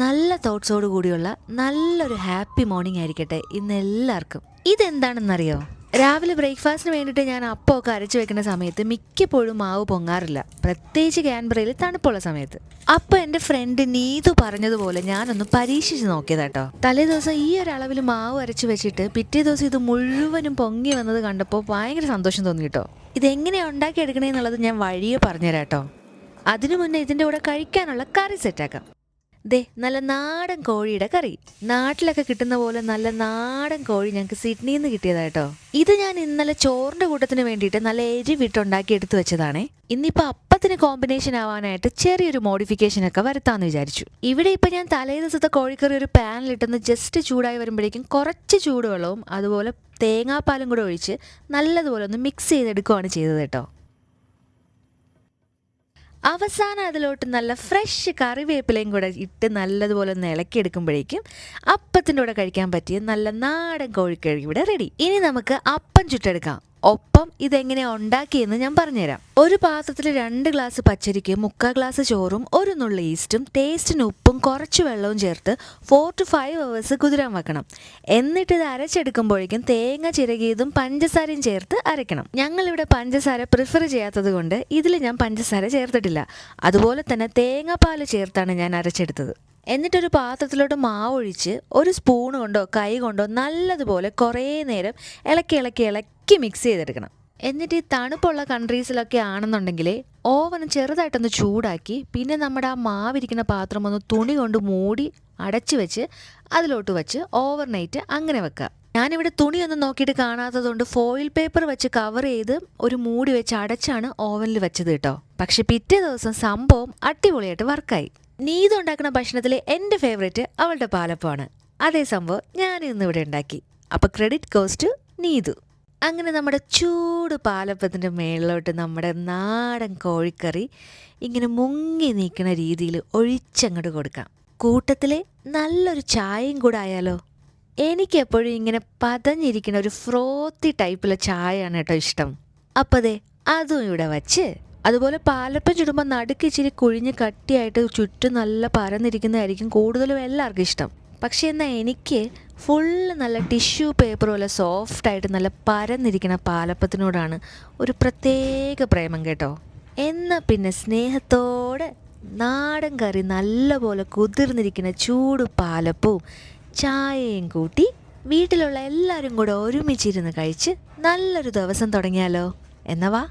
നല്ല തോട്ട്സോട് കൂടിയുള്ള നല്ലൊരു ഹാപ്പി മോർണിംഗ് ആയിരിക്കട്ടെ ഇന്ന് എല്ലാവർക്കും. ഇതെന്താണെന്നറിയോ? രാവിലെ ബ്രേക്ക്ഫാസ്റ്റിന് വേണ്ടിയിട്ട് ഞാൻ അപ്പമൊക്കെ അരച്ചു വെക്കുന്ന സമയത്ത് മിക്കപ്പോഴും മാവ് പൊങ്ങാറില്ല, പ്രത്യേകിച്ച് ക്യാൻബറയിൽ തണുപ്പുള്ള സമയത്ത്. അപ്പോൾ എൻ്റെ ഫ്രണ്ട് നീതു പറഞ്ഞതുപോലെ ഞാനൊന്ന് പരീക്ഷിച്ച് നോക്കിയതാട്ടോ. തലേ ദിവസം ഈ ഒരു അളവിൽ മാവ് അരച്ചു വെച്ചിട്ട് പിറ്റേ ദിവസം ഇത് മുഴുവനും പൊങ്ങി വന്നത് കണ്ടപ്പോൾ ഭയങ്കര സന്തോഷം തോന്നി കേട്ടോ. ഇതെങ്ങനെയാണ് ഉണ്ടാക്കിയെടുക്കണേന്നുള്ളത് ഞാൻ വഴിയെ പറഞ്ഞുതരാം കേട്ടോ. അതിനു മുന്നേ ഇതിൻ്റെ കൂടെ കഴിക്കാനുള്ള കറി സെറ്റാക്കാം. ദേ, നല്ല നാടൻ കോഴിയുടെ കറി. നാട്ടിലൊക്കെ കിട്ടുന്ന പോലെ നല്ല നാടൻ കോഴി ഞങ്ങൾക്ക് സിഡ്നിയിൽ നിന്ന് കിട്ടിയതാട്ടോ. ഇത് ഞാൻ ഇന്നലെ ചോറിന്റെ കൂട്ടത്തിന് വേണ്ടിയിട്ട് നല്ല എരിവിട്ടുണ്ടാക്കി എടുത്തു വെച്ചതാണേ. ഇന്നിപ്പോൾ അപ്പത്തിന് കോമ്പിനേഷൻ ആവാനായിട്ട് ചെറിയൊരു മോഡിഫിക്കേഷൻ ഒക്കെ വരുത്താമെന്ന് വിചാരിച്ചു. ഇവിടെ ഇപ്പം ഞാൻ തലേ ദിവസത്തെ കോഴിക്കറി ഒരു പാനിലിട്ടൊന്ന് ജസ്റ്റ് ചൂടായി വരുമ്പോഴേക്കും കുറച്ച് ചൂടുവെള്ളവും അതുപോലെ തേങ്ങാപ്പാലും കൂടെ ഒഴിച്ച് നല്ലതുപോലെ ഒന്ന് മിക്സ് ചെയ്തെടുക്കുകയാണ് ചെയ്തത് കേട്ടോ. അവസാനം അതിലോട്ട് നല്ല ഫ്രഷ് കറിവേപ്പിലയും കൂടെ ഇട്ട് നല്ലതുപോലെ ഒന്ന് ഇളക്കിയെടുക്കുമ്പോഴേക്കും അപ്പത്തിൻ്റെ കൂടെ കഴിക്കാൻ പറ്റിയ നല്ല നാടൻ കോഴിക്കറി ഇവിടെ റെഡി. ഇനി നമുക്ക് അപ്പം ചുട്ടെടുക്കാം. ഒപ്പം ഇതെങ്ങനെയാണ് ഉണ്ടാക്കിയെന്ന് ഞാൻ പറഞ്ഞുതരാം. ഒരു പാത്രത്തിൽ 2 ഗ്ലാസ് പച്ചരിക്ക് 3/4 ഗ്ലാസ് ചോറും 1 നുള്ളി ഈസ്റ്റും ടേസ്റ്റിന് ഉപ്പും കുറച്ച് വെള്ളവും ചേർത്ത് 4 to 5 hours കുതിരാൻ വെക്കണം. എന്നിട്ട് ഇത് അരച്ചെടുക്കുമ്പോഴേക്കും തേങ്ങ ചിരകിയതും പഞ്ചസാരയും ചേർത്ത് അരയ്ക്കണം. ഞങ്ങളിവിടെ പഞ്ചസാര പ്രിഫർ ചെയ്യാത്തത് കൊണ്ട് ഇതിൽ ഞാൻ പഞ്ചസാര ചേർത്തിട്ടില്ല. അതുപോലെ തന്നെ തേങ്ങാപ്പാൽ ചേർത്താണ് ഞാൻ അരച്ചെടുത്തത്. എന്നിട്ടൊരു പാത്രത്തിലോട്ട് മാവൊഴിച്ച് ഒരു സ്പൂൺ കൊണ്ടോ കൈ കൊണ്ടോ നല്ലതുപോലെ കുറേ നേരം ഇളക്കി മിക്സ് ചെയ്തെടുക്കണം. എന്നിട്ട് ഈ തണുപ്പുള്ള കൺട്രീസിലൊക്കെ ആണെന്നുണ്ടെങ്കിൽ ഓവൻ ചെറുതായിട്ടൊന്ന് ചൂടാക്കി പിന്നെ നമ്മുടെ ആ മാവിരിക്കുന്ന പാത്രം ഒന്ന് തുണി കൊണ്ട് മൂടി അടച്ചു വെച്ച് അതിലോട്ട് വെച്ച് ഓവർനൈറ്റ് അങ്ങനെ വെക്കുക. ഞാനിവിടെ തുണിയൊന്നും നോക്കിയിട്ട് കാണാത്തതുകൊണ്ട് ഫോയിൽ പേപ്പർ വെച്ച് കവർ ചെയ്ത് ഒരു മൂടി വെച്ച് അടച്ചാണ് ഓവനിൽ വെച്ചത് കേട്ടോ. പക്ഷെ പിറ്റേ ദിവസം സംഭവം അടിപൊളിയായിട്ട് വർക്കായി. നീതു ഉണ്ടാക്കുന്ന ഭക്ഷണത്തിൽ എൻ്റെ ഫേവറേറ്റ് അവളുടെ പാലപ്പമാണ്. അതേ സംഭവം ഞാൻ ഇന്നിവിടെ ഉണ്ടാക്കി. അപ്പോൾ ക്രെഡിറ്റ് ഗോസ് ടു നീതു. അങ്ങനെ നമ്മുടെ ചൂട് പാലപ്പത്തിൻ്റെ മേളിലോട്ട് നമ്മുടെ നാടൻ കോഴിക്കറി ഇങ്ങനെ മുങ്ങി നീക്കുന്ന രീതിയിൽ ഒഴിച്ചങ്ങോട്ട് കൊടുക്കാം. കൂട്ടത്തിൽ നല്ലൊരു ചായയും കൂടെ ആയാലോ? എനിക്കെപ്പോഴും ഇങ്ങനെ പതഞ്ഞിരിക്കുന്ന ഒരു ഫ്രോത്തി ടൈപ്പിലെ ചായയാണ് കേട്ടോ ഇഷ്ടം. അപ്പോൾ അതെ, അതും ഇവിടെ വച്ച് അതുപോലെ പാലപ്പം ചുടുമ്പോൾ നടുക്ക് ഇച്ചിരി കുഴിഞ്ഞ് കട്ടിയായിട്ട് ചുറ്റും നല്ല പരന്നിരിക്കുന്നതായിരിക്കും കൂടുതലും എല്ലാവർക്കും ഇഷ്ടം. പക്ഷേ എന്നാൽ എനിക്ക് ഫുള്ള് നല്ല ടിഷ്യൂ പേപ്പർ പോലെ സോഫ്റ്റായിട്ട് നല്ല പരന്നിരിക്കുന്ന പാലപ്പത്തിനോടാണ് ഒരു പ്രത്യേക പ്രേമം കേട്ടോ. എന്നാൽ പിന്നെ സ്നേഹത്തോടെ നാടൻ കറി നല്ലപോലെ കുതിർന്നിരിക്കുന്ന ചൂട് പാലപ്പവും ചായയും കൂട്ടി വീട്ടിലുള്ള എല്ലാവരും കൂടെ ഒരുമിച്ചിരുന്ന് കഴിച്ച് നല്ലൊരു ദിവസം തുടങ്ങിയാലോ? എന്നാ വാ.